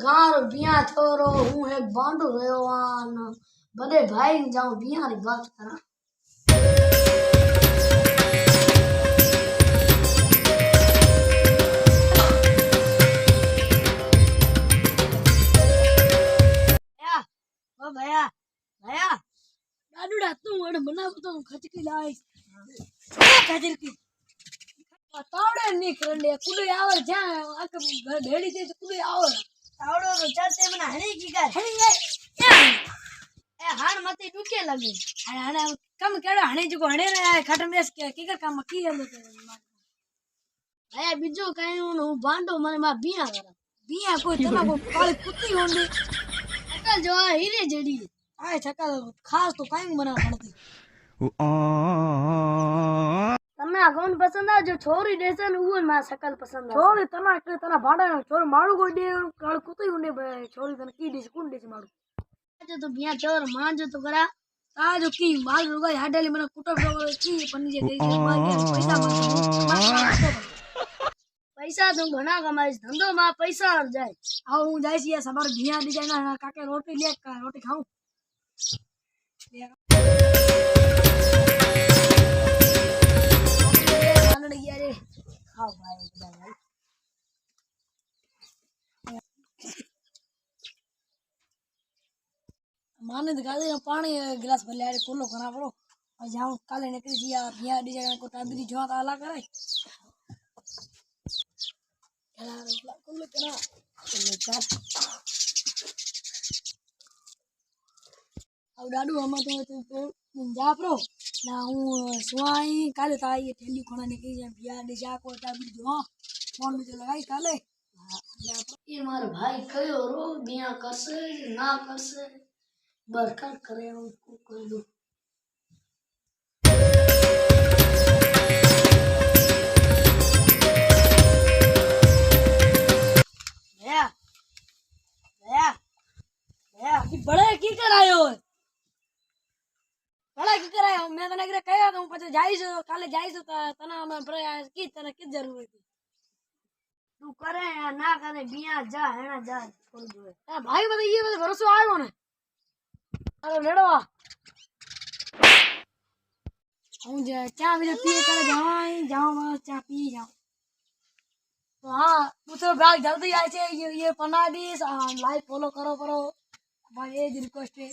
गाँव बिया छोरो हूँ एक बांडो रहो आन बड़े भाई जाऊं बिया री बात करा ओ भैया भैया डाडूडा तू वड़ मना तो खचकी लाई खजर की तावड़े नहीं करने कुले आवर जा आक ढेड़ी दे कुले आवर तावड़ो तो चलते मना हणी की कर हणी ए हाण मते दुखे लगे हाणे कम केड़ो हणी जो हणे रे खट मेस के की कर काम की है भैया बिजो कई हूं बांडो मने मा बिया कर बिया कोई तना को काली कुत्ती होंदी अकल जो हीरे जड़ी आए छकल खास तो काई बना पड़ती तना कौन पसंद है जो छोरी देसन उन मा शकल पसंद है छोरी तना के तना भाड़ा छोरी मारू कोई दे काल कुत्ती होंदी छोरी तना की देस कौन देस मारू जो तो बिया चोर मान जो तो करा आ जो की माल रुगा हाडेली मने कुटब जो की पन्नी जे देई पैसा पैसा तुम घना कमाईस धंधो में पैसा और जाए आओ हूं जाईस ये सबर भिया दी जाए ना काके रोटी ले का रोटी खाऊं मानड़ गया रे खाओ भाई माने दिखा दे पानी गिलास भर ले कोलो करा पड़ो और जाऊं काले निकल दिया भिया दी जाए को टाबरी जो आला करे कोलो करा अब डाडू हम तो जा प्रो ना हूं सुआई काले ताई ठेली कोना निकली जा बिया दे जा को टाबरी जो फोन में तो लगाई काले ये मार भाई कयो रो बिया करसे ना करसे बरकत करे उसको कोई दो भैया भैया भैया बड़े की करायो बड़ा की करायो मैं तने करे कया तो પછી જાઈસ કાલે જાઈસ તને અમે की तने की जरूरत है तू करे या ना करे बिया जा हेना जा छोड़ दो ए भाई मतलब ये भरोसा आयो ने अरे लेड़वा हूं जा क्या भी पिए करे जावाई जावा चा पी जाओ तो हां दूसरा भाग जल्दी आए छे ये पना दी लाइक फॉलो करो भाई ये रिक्वेस्ट है